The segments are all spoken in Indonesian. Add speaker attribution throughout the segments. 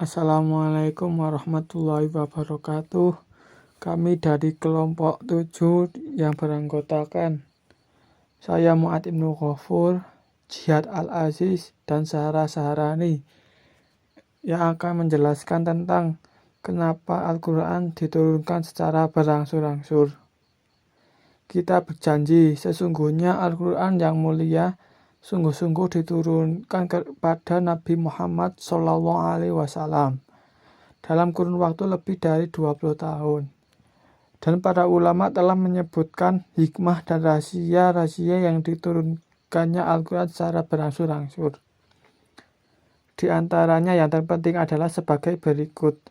Speaker 1: Assalamualaikum warahmatullahi wabarakatuh. Kami dari kelompok 7 yang beranggotakan saya Mu'ad Ibnu Ghafur, Jihad Al-Aziz, dan Zahra Saharani yang akan menjelaskan tentang kenapa Al-Quran diturunkan secara berangsur-angsur. Kita berjanji sesungguhnya Al-Quran yang mulia sungguh-sungguh diturunkan kepada Nabi Muhammad SAW dalam kurun waktu lebih dari 20 tahun. Dan para ulama telah menyebutkan hikmah dan rahasia-rahasia yang diturunkannya Al-Quran secara berangsur-angsur. Di antaranya yang terpenting adalah sebagai berikut.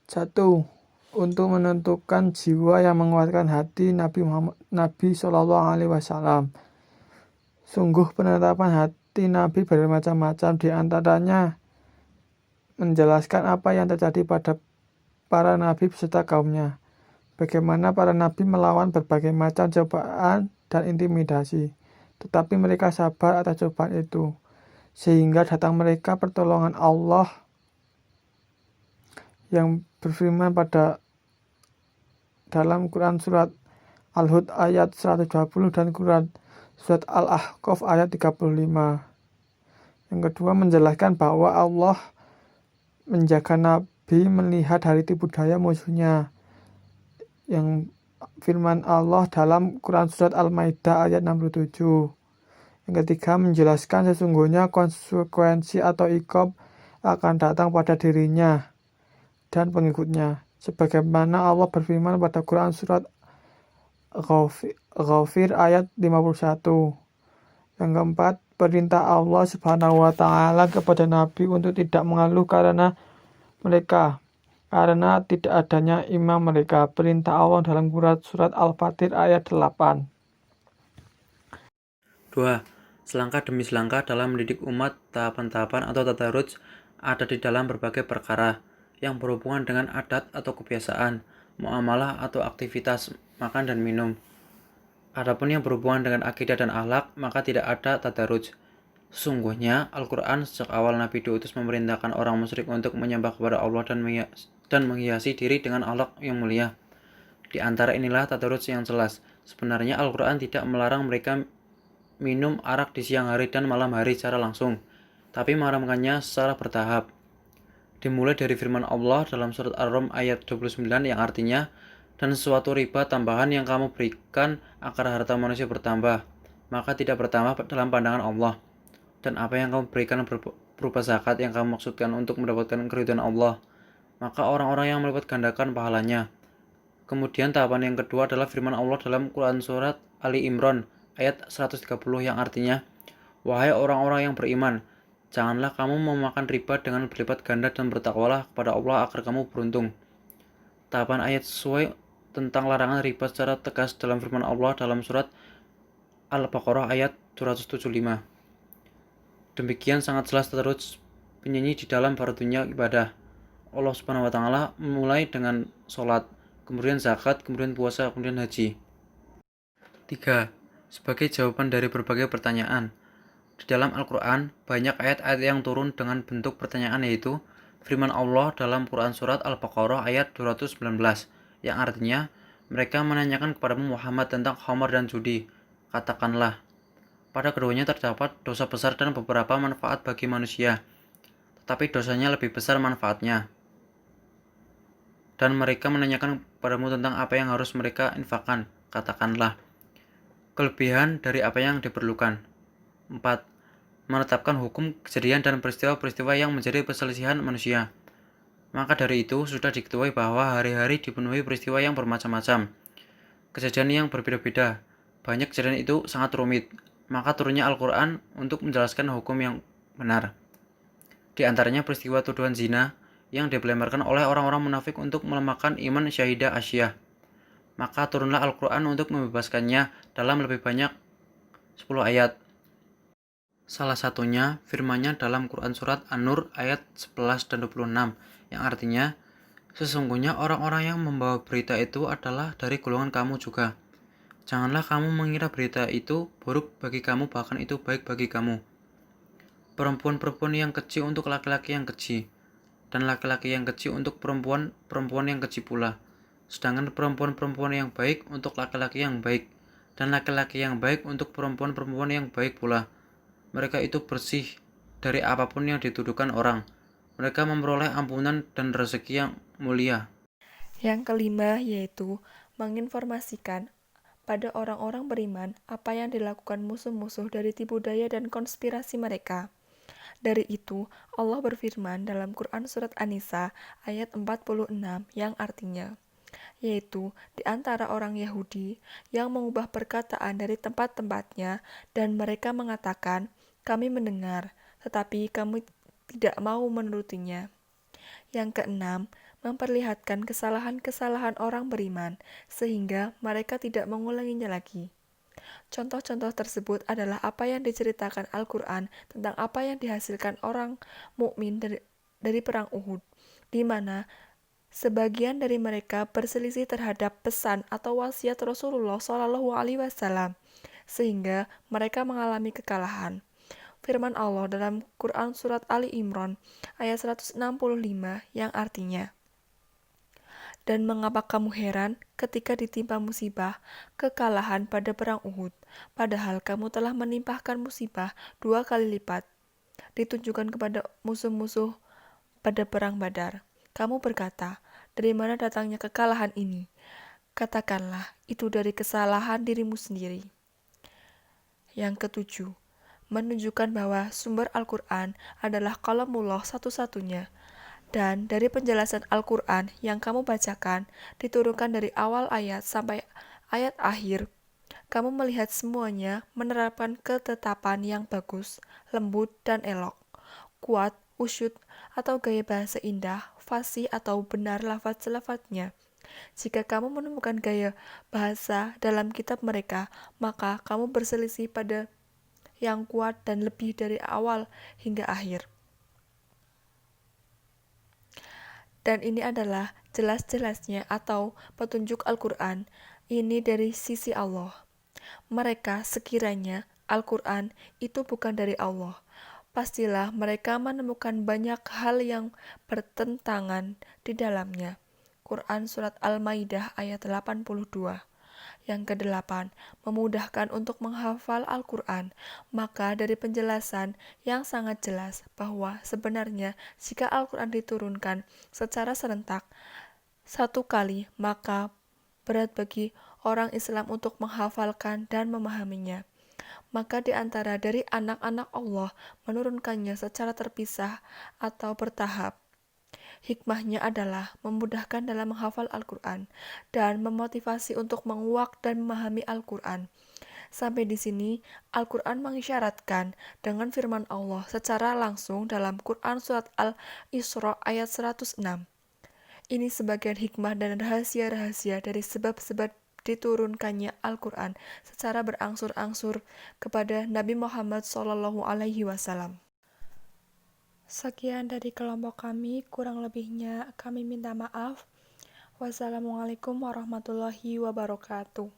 Speaker 1: Satu, untuk menentukan jiwa yang menguatkan hati Nabi SAW. Sungguh penetapan hati Nabi bermacam-macam, di antaranya menjelaskan apa yang terjadi pada para nabi beserta kaumnya. Bagaimana para nabi melawan berbagai macam cobaan dan intimidasi, tetapi mereka sabar atas cobaan itu, sehingga datang mereka pertolongan Allah yang berfirman pada dalam Quran surat Al-Hud ayat 120 dan Quran surat Al-Ahqaf ayat 35. Yang kedua, menjelaskan bahwa Allah menjaga Nabi melihat hari tipu daya musuhnya, yang firman Allah dalam Quran surat Al-Maidah ayat 67. Yang ketiga, menjelaskan sesungguhnya konsekuensi atau iqab akan datang pada dirinya dan pengikutnya, sebagaimana Allah berfirman pada Quran surat Ghafir ayat 51. Yang keempat, perintah Allah Subhanahu wa Ta'ala kepada Nabi untuk tidak mengeluh karena tidak adanya imam mereka. Perintah Allah dalam Quran surat Al-Fatir ayat 8.
Speaker 2: 2. Selangkah demi selangkah dalam mendidik umat, tahapan-tahapan atau tadaruj ada di dalam berbagai perkara yang berhubungan dengan adat atau kebiasaan, muamalah atau aktivitas makan dan minum. Adapun yang berhubungan dengan akidah dan akhlak, maka tidak ada tadaruj. Sesungguhnya Al-Quran sejak awal Nabi diutus memerintahkan orang musyrik untuk menyembah kepada Allah dan menghiasi diri dengan akhlak yang mulia. Di antara inilah tadaruj yang jelas. Sebenarnya Al-Quran tidak melarang mereka minum arak di siang hari dan malam hari secara langsung, tapi meharamkannya secara bertahap. Dimulai dari firman Allah dalam surat Ar-Rum ayat 29 yang artinya, dan sesuatu riba tambahan yang kamu berikan agar harta manusia bertambah, maka tidak bertambah dalam pandangan Allah. Dan apa yang kamu berikan berupa zakat yang kamu maksudkan untuk mendapatkan keridhaan Allah, maka orang-orang yang melipat gandakan pahalanya. Kemudian tahapan yang kedua adalah firman Allah dalam Quran surat Ali Imran ayat 130 yang artinya, wahai orang-orang yang beriman, janganlah kamu memakan riba dengan berlipat ganda dan bertakwalah kepada Allah agar kamu beruntung. Tahapan ayat sesuai tentang larangan riba secara tegas dalam firman Allah dalam surat Al-Baqarah ayat 275. Demikian sangat jelas tadarruj penyanyi di dalam fardunya ibadah. Allah Subhanahu wa Ta'ala memulai dengan sholat, kemudian zakat, kemudian puasa, kemudian haji. 3. Sebagai jawaban dari berbagai pertanyaan, di dalam Al-Quran banyak ayat-ayat yang turun dengan bentuk pertanyaan, yaitu firman Allah dalam Quran surat Al-Baqarah ayat 219 yang artinya, mereka menanyakan kepadamu Muhammad tentang khamar dan judi. Katakanlah, pada keduanya terdapat dosa besar dan beberapa manfaat bagi manusia, tetapi dosanya lebih besar manfaatnya. Dan mereka menanyakan kepadamu tentang apa yang harus mereka infakkan. Katakanlah, kelebihan dari apa yang diperlukan. 4. Menetapkan hukum kejadian dan peristiwa-peristiwa yang menjadi perselisihan manusia. Maka dari itu sudah diketahui bahwa hari-hari dipenuhi peristiwa yang bermacam-macam, kejadian yang berbeda-beda. Banyak kejadian itu sangat rumit, maka turunnya Al-Quran untuk menjelaskan hukum yang benar. Di antaranya peristiwa tuduhan zina yang dilemparkan oleh orang-orang munafik untuk melemahkan iman Syahidah Asyah. Maka turunlah Al-Quran untuk membebaskannya dalam lebih banyak 10 ayat. Salah satunya firman-Nya dalam Quran surat An-Nur ayat 11 dan 26 yang artinya, sesungguhnya orang-orang yang membawa berita itu adalah dari golongan kamu juga. Janganlah kamu mengira berita itu buruk bagi kamu, bahkan itu baik bagi kamu. Perempuan-perempuan yang keji untuk laki-laki yang keji, dan laki-laki yang keji untuk perempuan yang keji pula. Sedangkan perempuan-perempuan yang baik untuk laki-laki yang baik, dan laki-laki yang baik untuk perempuan-perempuan yang baik pula. Mereka itu bersih dari apapun yang dituduhkan orang. Mereka memperoleh ampunan dan rezeki yang mulia.
Speaker 3: Yang kelima yaitu menginformasikan pada orang-orang beriman apa yang dilakukan musuh-musuh dari tipu daya dan konspirasi mereka. Dari itu, Allah berfirman dalam Quran Surat An-Nisa ayat 46 yang artinya, yaitu di antara orang Yahudi yang mengubah perkataan dari tempat-tempatnya dan mereka mengatakan, kami mendengar, tetapi kami tidak mau menurutinya. Yang keenam, memperlihatkan kesalahan-kesalahan orang beriman, sehingga mereka tidak mengulanginya lagi. Contoh-contoh tersebut adalah apa yang diceritakan Al-Quran tentang apa yang dihasilkan orang mukmin dari perang Uhud, di mana sebagian dari mereka berselisih terhadap pesan atau wasiat Rasulullah Shallallahu Alaihi Wasallam, sehingga mereka mengalami kekalahan. Firman Allah dalam Quran Surat Ali Imran ayat 165 yang artinya, dan mengapa kamu heran ketika ditimpa musibah, kekalahan pada perang Uhud, padahal kamu telah menimpahkan musibah 2 kali lipat, ditunjukkan kepada musuh-musuh pada perang Badar. Kamu berkata, dari mana datangnya kekalahan ini? Katakanlah, itu dari kesalahan dirimu sendiri. Yang ketujuh, menunjukkan bahwa sumber Al-Quran adalah kalamullah satu-satunya. Dan dari penjelasan Al-Quran yang kamu bacakan, diturunkan dari awal ayat sampai ayat akhir, kamu melihat semuanya menerapkan ketetapan yang bagus, lembut, dan elok, kuat, usyud, atau gaya bahasa indah, fasih, atau benar lafaz-lafaznya. Jika kamu menemukan gaya bahasa dalam kitab mereka, maka kamu berselisih pada yang kuat dan lebih dari awal hingga akhir. Dan ini adalah jelas-jelasnya atau petunjuk Al-Quran ini dari sisi Allah. Mereka sekiranya Al-Quran itu bukan dari Allah, pastilah mereka menemukan banyak hal yang bertentangan di dalamnya. Quran Surat Al-Maidah ayat 82. Yang kedelapan, memudahkan untuk menghafal Al-Quran. Maka dari penjelasan yang sangat jelas bahwa sebenarnya jika Al-Quran diturunkan secara serentak satu kali, maka berat bagi orang Islam untuk menghafalkan dan memahaminya. Maka di antara dari anak-anak Allah menurunkannya secara terpisah atau bertahap. Hikmahnya adalah memudahkan dalam menghafal Al-Quran dan memotivasi untuk menguak dan memahami Al-Quran. Sampai di sini, Al-Quran mengisyaratkan dengan firman Allah secara langsung dalam Quran Surat Al-Isra ayat 106. Ini sebagian hikmah dan rahasia-rahasia dari sebab-sebab diturunkannya Al-Quran secara berangsur-angsur kepada Nabi Muhammad SAW. Sekian dari kelompok kami, kurang lebihnya kami minta maaf. Wassalamualaikum warahmatullahi wabarakatuh.